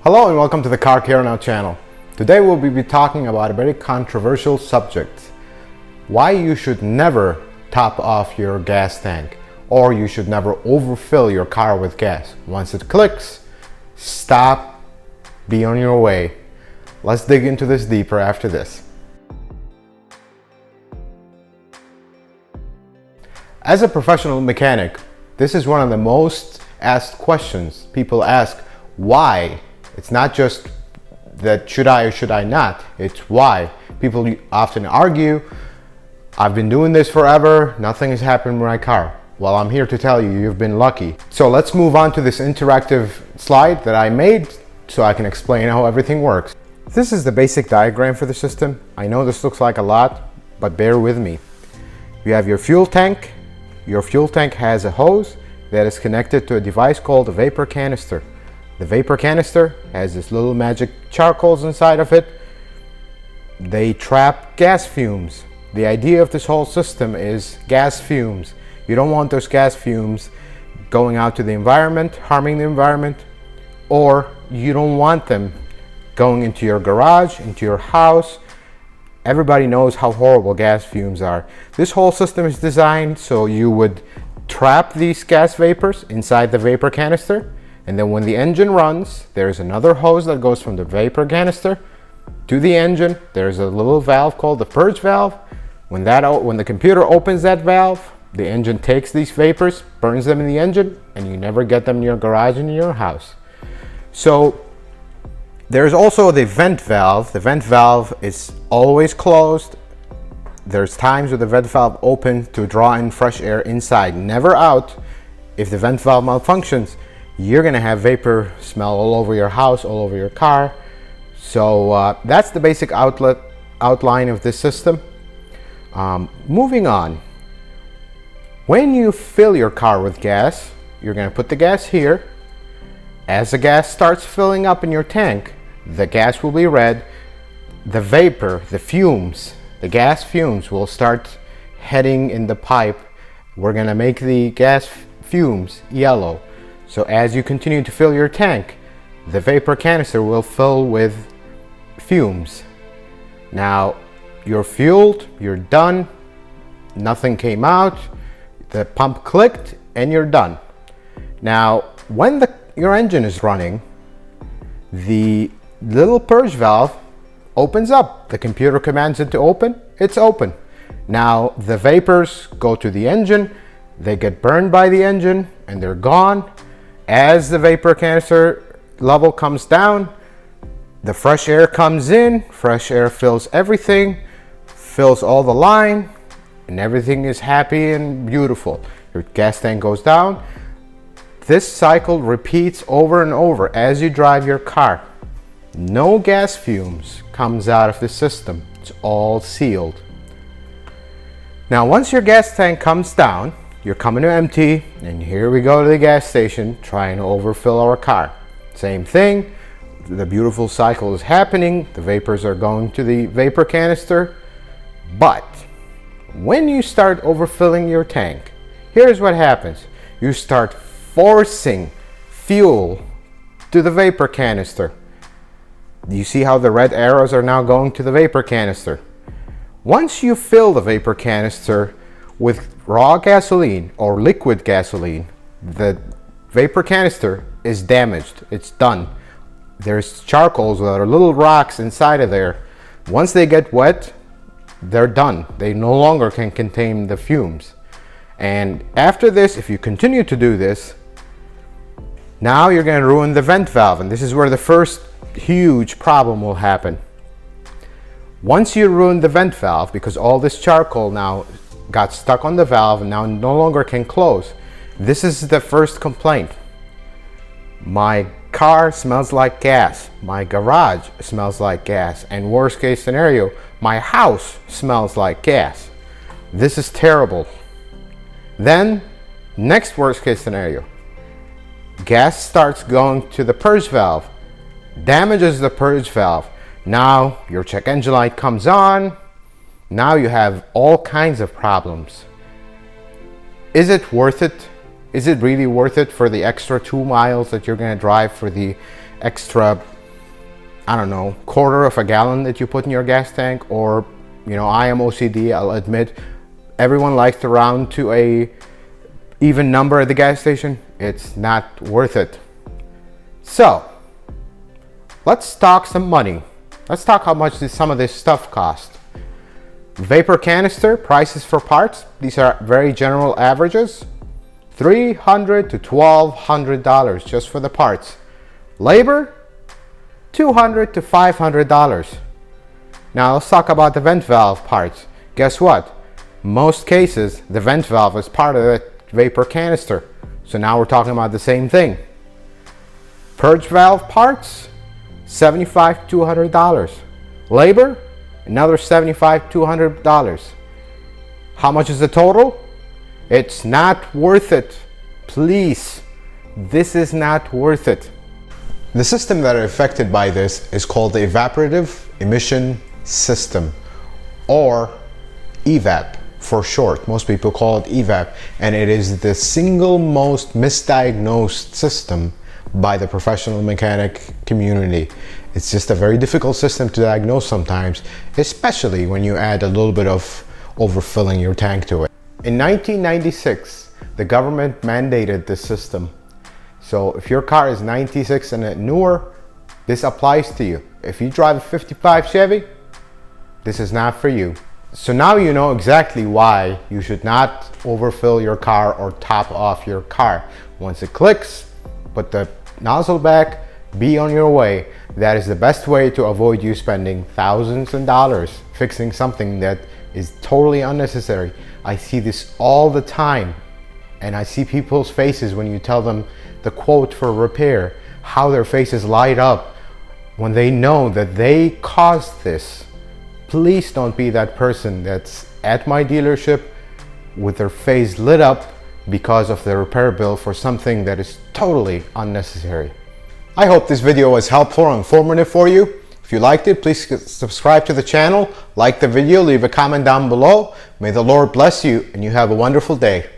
Hello and welcome to the Car Care Now channel. Today we'll be talking about a very controversial subject. Why you should never top off your gas tank, or you should never overfill your car with gas. Once it clicks, stop, be on your way. Let's dig into this deeper after this. As a professional mechanic, this is one of the most asked questions. People ask why. It's not just that should I or should I not, it's why. People often argue, I've been doing this forever, nothing has happened with my car. Well, I'm here to tell you, you've been lucky. So let's move on to this interactive slide that I made so I can explain how everything works. This is the basic diagram for the system. I know this looks like a lot, but bear with me. You have your fuel tank. Your fuel tank has a hose that is connected to a device called a vapor canister. The vapor canister has this little magic charcoals inside of it. They trap gas fumes. The idea of this whole system is gas fumes. You don't want those gas fumes going out to the environment, harming the environment, or you don't want them going into your garage, into your house. Everybody knows how horrible gas fumes are. This whole system is designed so you would trap these gas vapors inside the vapor canister, and then when the engine runs, there's another hose that goes from the vapor canister to the engine. There's a little valve called the purge valve. When the computer opens that valve, the engine takes these vapors, burns them in the engine, and you never get them in your garage and in your house. So there's also the vent valve. The vent valve is always closed. There's times where the vent valve open to draw in fresh air inside, never out. If the vent valve malfunctions, you're gonna have vapor smell all over your house, all over your car. So that's the basic outline of this system. Moving on. When you fill your car with gas, you're gonna put the gas here. As the gas starts filling up in your tank, the gas will be red. The vapor, the fumes, the gas fumes will start heading in the pipe. We're gonna make the gas fumes yellow. So as you continue to fill your tank, the vapor canister will fill with fumes. Now you're fueled, you're done, nothing came out, the pump clicked, and you're done. Now when your engine is running, the little purge valve opens up. The computer commands it to open, it's open. Now the vapors go to the engine, they get burned by the engine, and they're gone. As the vapor canister level comes down, the fresh air comes in, fresh air fills everything, fills all the line, and everything is happy and beautiful. Your gas tank goes down. This cycle repeats over and over as you drive your car. No gas fumes comes out of the system. It's all sealed. Now once your gas tank comes down, you're coming to empty, and here we go to the gas station trying to overfill our car. Same thing, the beautiful cycle is happening, the vapors are going to the vapor canister, but when you start overfilling your tank, here's what happens. You start forcing fuel to the vapor canister. You see how the red arrows are now going to the vapor canister. Once you fill the vapor canister with raw gasoline or liquid gasoline, the vapor canister is damaged. It's done. There's charcoals that are little rocks inside of there. Once they get wet, they're done. They no longer can contain the fumes. And after this, if you continue to do this, now you're going to ruin the vent valve, and this is where the first huge problem will happen. Once you ruin the vent valve, because all this charcoal now got stuck on the valve and now no longer can close, this is the first complaint. My car smells like gas, my garage smells like gas, and worst case scenario, my house smells like gas. This is terrible. Then, next worst case scenario, gas starts going to the purge valve, damages the purge valve. Now your check engine light comes on. Now you have all kinds of problems. Is it worth it? Is it really worth it for the extra 2 miles that you're going to drive, for the extra I don't know, quarter of a gallon that you put in your gas tank, or, you know, I am OCD, I'll admit. Everyone likes to round to a even number at the gas station. It's not worth it. So, let's talk some money. Let's talk how much some of this stuff cost. Vapor canister, prices for parts. These are very general averages. $300 to $1,200 just for the parts. Labor, $200 to $500. Now let's talk about the vent valve parts. Guess what? Most cases, the vent valve is part of the vapor canister. So now we're talking about the same thing. Purge valve parts, $75 to $200. Labor, another $75 to $200. How much is the total? It's not worth it. Please, this is not worth it. The system that are affected by this is called the evaporative emission system, or Evap for short. Most people call it Evap, and it is the single most misdiagnosed system by the professional mechanic community. It's just a very difficult system to diagnose sometimes, especially when you add a little bit of overfilling your tank to it. In 1996, the government mandated this system. So if your car is 96 and newer, this applies to you. If you drive a 55 Chevy, this is not for you. So now you know exactly why you should not overfill your car or top off your car. Once it clicks, put the nozzle back, be on your way. That is the best way to avoid you spending thousands of dollars fixing something that is totally unnecessary. I see this all the time, and I see people's faces when you tell them the quote for repair, how their faces light up when they know that they caused this. Please don't be that person that's at my dealership with their face lit up because of the repair bill for something that is totally unnecessary. I hope this video was helpful and informative for you. If you liked it, please subscribe to the channel, like the video, leave a comment down below. May the Lord bless you and you have a wonderful day.